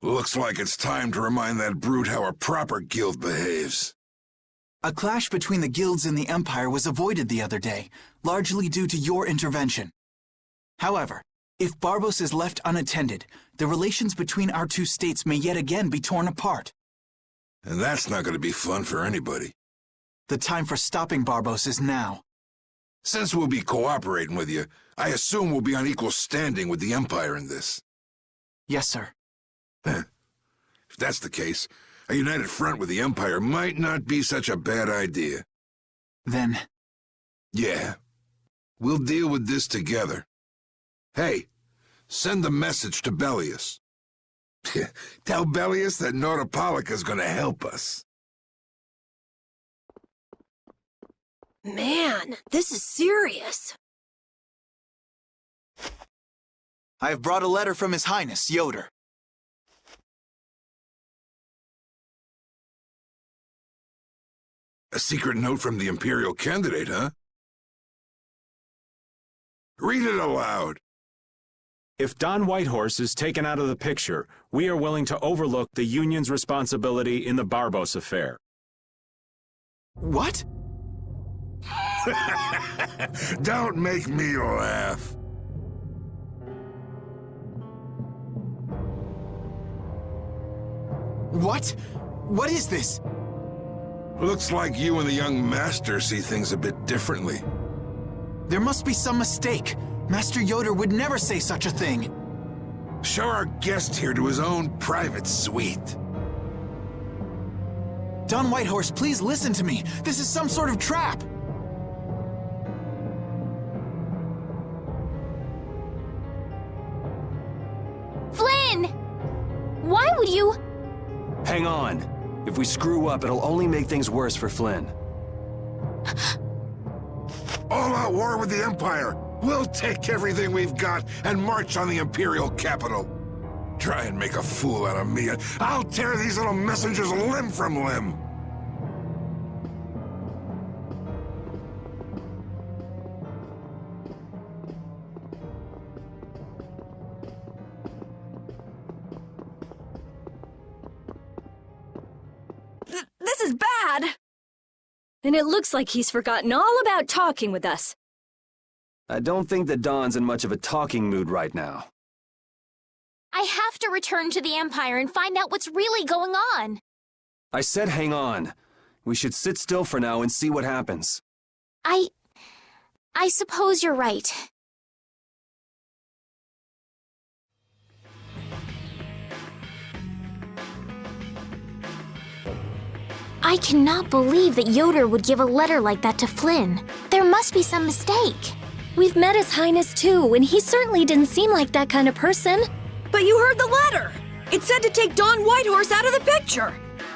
Looks like it's time to remind that brute how a proper guild behaves. A clash between the guilds and the Empire was avoided the other day, largely due to your intervention. However, if Barbos is left unattended, the relations between our two states may yet again be torn apart. And that's not going to be fun for anybody. The time for stopping Barbos is now. Since we'll be cooperating with you, I assume we'll be on equal standing with the Empire in this. Yes, sir. If that's the case, a united front with the Empire might not be such a bad idea. Then... Yeah. We'll deal with this together. Hey, send a message to Bellius. Tell Bellius that Nordopolica's gonna help us. Man, this is serious. I have brought a letter from His Highness, Yoder. A secret note from the Imperial candidate, huh? Read it aloud. If Don Whitehorse is taken out of the picture, we are willing to overlook the Union's responsibility in the Barbos affair. What? Don't make me laugh. What? What is this? Looks like you and the young master see things a bit differently. There must be some mistake. Master Yoder would never say such a thing. Show our guest here to his own private suite. Don Whitehorse, please listen to me. This is some sort of trap. Flynn! Why would you... Hang on. If we screw up, it'll only make things worse for Flynn. All-out war with the Empire. We'll take everything we've got and march on the Imperial capital. Try and make a fool out of me, and I'll tear these little messengers limb from limb. This is bad! And it looks like he's forgotten all about talking with us. I don't think that Don's in much of a talking mood right now. I have to return to the Empire and find out what's really going on. I said hang on. We should sit still for now and see what happens. I suppose you're right. I cannot believe that Yoder would give a letter like that to Flynn. There must be some mistake. We've met His Highness too, and he certainly didn't seem like that kind of person. But you heard the letter! It said to take Don Whitehorse out of the picture!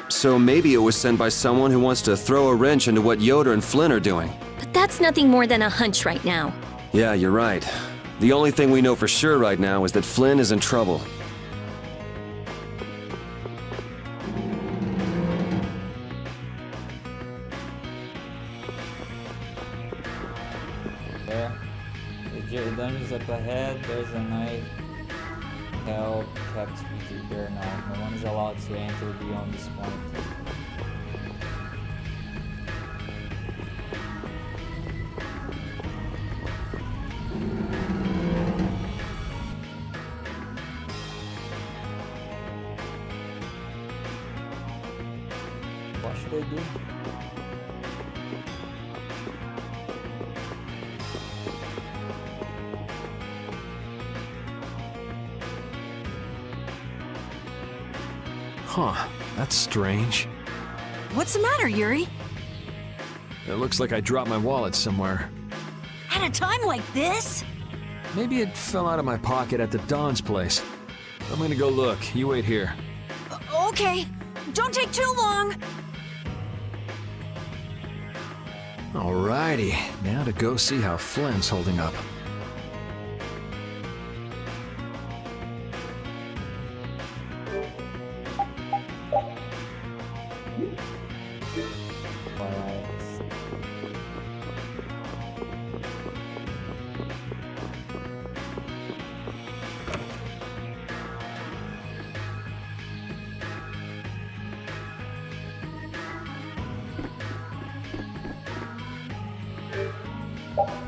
So maybe it was sent by someone who wants to throw a wrench into what Yoder and Flynn are doing. But that's nothing more than a hunch right now. Yeah, you're right. The only thing we know for sure right now is that Flynn is in trouble. There. The dungeon's up ahead. There's a knight. Hell kept secret there now. No one is allowed to enter beyond this point. What should I do? Huh, that's strange. What's the matter, Yuri? It looks like I dropped my wallet somewhere. At a time like this? Maybe it fell out of my pocket at the Don's place. I'm gonna go look. You wait here. Okay. Don't take too long. Alrighty, now to go see how Flynn's holding up. Money.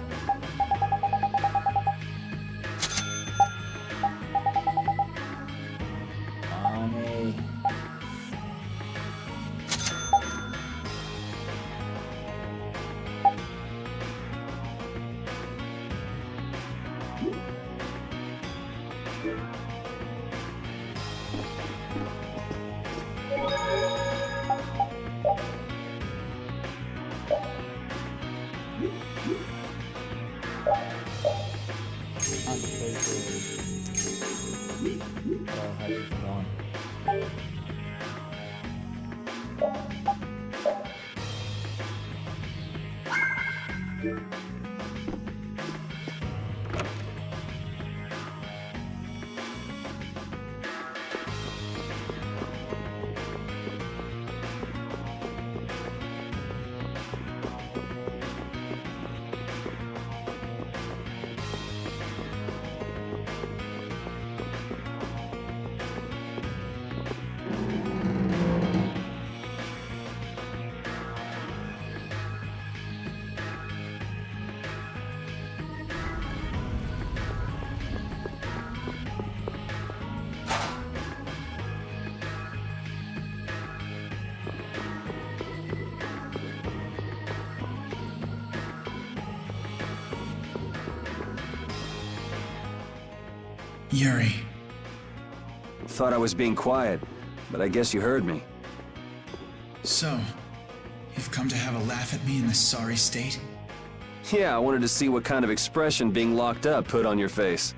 Yuri. Thought I was being quiet, but I guess you heard me. So, you've come to have a laugh at me in this sorry state? Yeah, I wanted to see what kind of expression being locked up put on your face.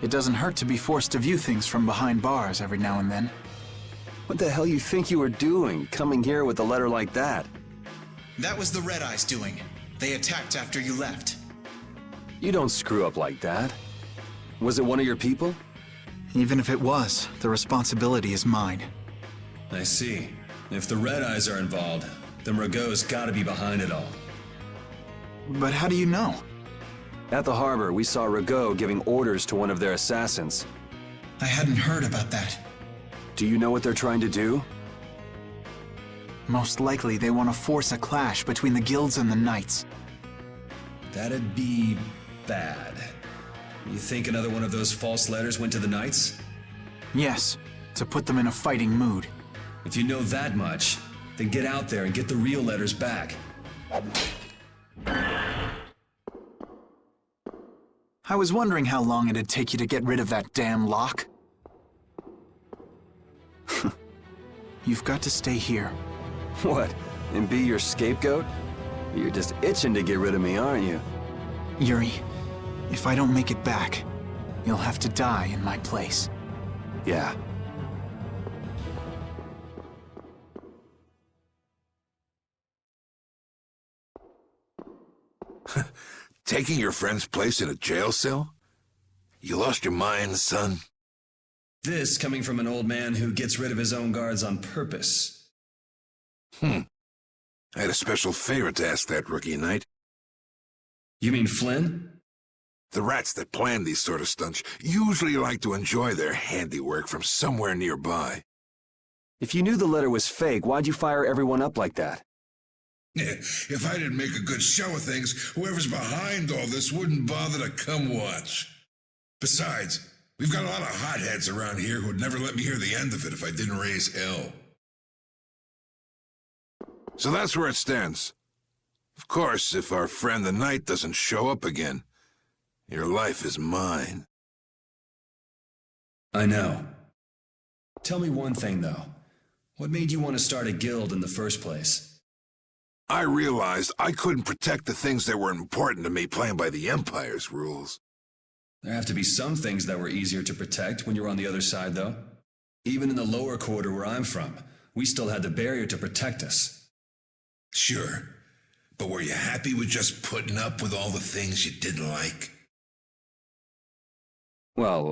It doesn't hurt to be forced to view things from behind bars every now and then. What the hell you think you were doing, coming here with a letter like that? That was the Red Eyes doing. They attacked after you left. You don't screw up like that. Was it one of your people? Even if it was, the responsibility is mine. I see. If the Red Eyes are involved, then Rago's gotta be behind it all. But how do you know? At the harbor, we saw Rago giving orders to one of their assassins. I hadn't heard about that. Do you know what they're trying to do? Most likely they want to force a clash between the guilds and the knights. That'd be bad. You think another one of those false letters went to the knights? Yes, to put them in a fighting mood. If you know that much, then get out there and get the real letters back. I was wondering how long it'd take you to get rid of that damn lock. You've got to stay here. What? And be your scapegoat? You're just itching to get rid of me, aren't you? Yuri, if I don't make it back, you'll have to die in my place. Yeah. Taking your friend's place in a jail cell? You lost your mind, son? This coming from an old man who gets rid of his own guards on purpose. I had a special favor to ask that rookie knight. You mean Flynn? The rats that plan these sort of stunts usually like to enjoy their handiwork from somewhere nearby. If you knew the letter was fake, why'd you fire everyone up like that? If I didn't make a good show of things, whoever's behind all this wouldn't bother to come watch. Besides, we've got a lot of hotheads around here who'd never let me hear the end of it if I didn't raise hell. So that's where it stands. Of course, if our friend the Knight doesn't show up again, your life is mine. I know. Tell me one thing, though. What made you want to start a guild in the first place? I realized I couldn't protect the things that were important to me playing by the Empire's rules. There have to be some things that were easier to protect when you were on the other side, though. Even in the lower quarter where I'm from, we still had the barrier to protect us. Sure, but were you happy with just putting up with all the things you didn't like? Well,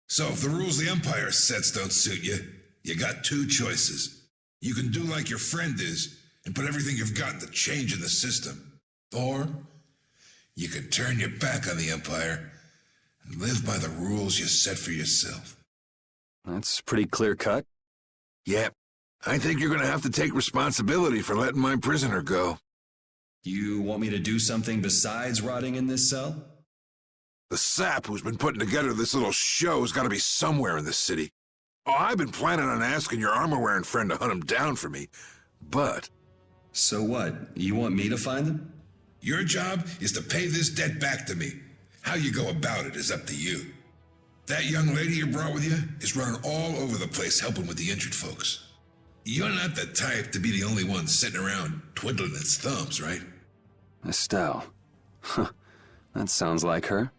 So if the rules the Empire sets don't suit you, you got two choices. You can do like your friend is, and put everything you've got into change in the system. Or you can turn your back on the Empire and live by the rules you set for yourself. That's pretty clear-cut. Yep. I think you're going to have to take responsibility for letting my prisoner go. You want me to do something besides rotting in this cell? The sap who's been putting together this little show's got to be somewhere in this city. Oh, I've been planning on asking your armor-wearing friend to hunt him down for me, but... So what? You want me to find him? Your job is to pay this debt back to me. How you go about it is up to you. That young lady you brought with you is running all over the place helping with the injured folks. You're not the type to be the only one sitting around twiddling its thumbs, right? Estelle. Huh. That sounds like her.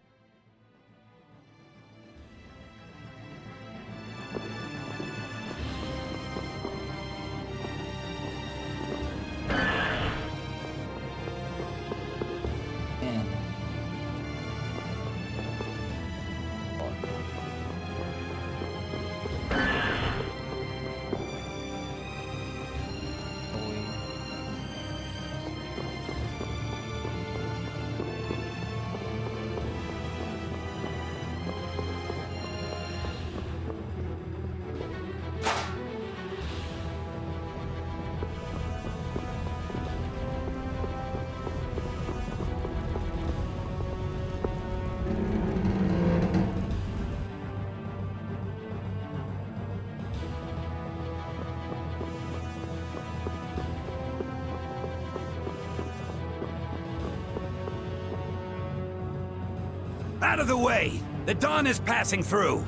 Out of the way! The Dawn is passing through!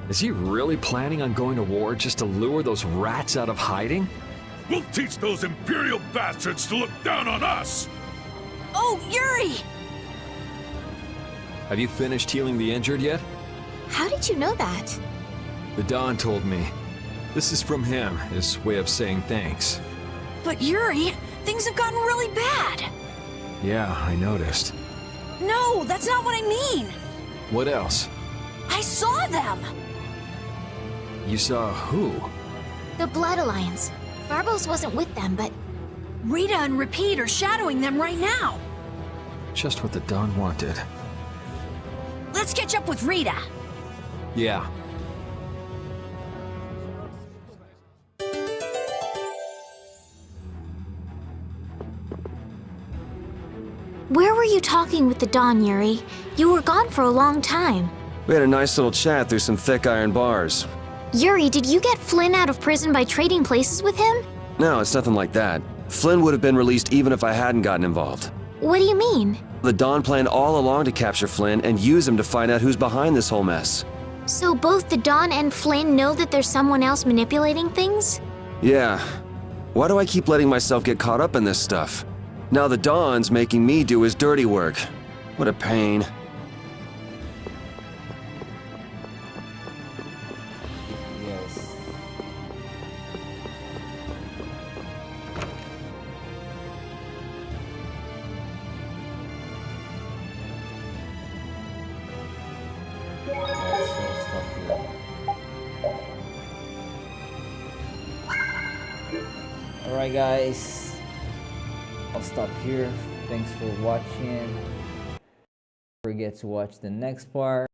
Is he really planning on going to war just to lure those rats out of hiding? We'll teach those Imperial bastards to look down on us! Oh, Yuri! Have you finished healing the injured yet? How did you know that? The Don told me. This is from him, his way of saying thanks. But Yuri, things have gotten really bad. Yeah, I noticed. No, that's not what I mean. What else? I saw them. You saw who? The Blood Alliance. Barbos wasn't with them, but... Rita and Repeat are shadowing them right now. Just what the Don wanted. Let's catch up with Rita. Yeah. Where were you talking with the Don, Yuri? You were gone for a long time. We had a nice little chat through some thick iron bars. Yuri, did you get Flynn out of prison by trading places with him? No, it's nothing like that. Flynn would have been released even if I hadn't gotten involved. What do you mean? The Don planned all along to capture Flynn and use him to find out who's behind this whole mess. So both the Don and Flynn know that there's someone else manipulating things? Yeah. Why do I keep letting myself get caught up in this stuff? Now the Don's making me do his dirty work. What a pain. Yes. Alright guys, I'll stop here. Thanks for watching. Don't forget to watch the next part.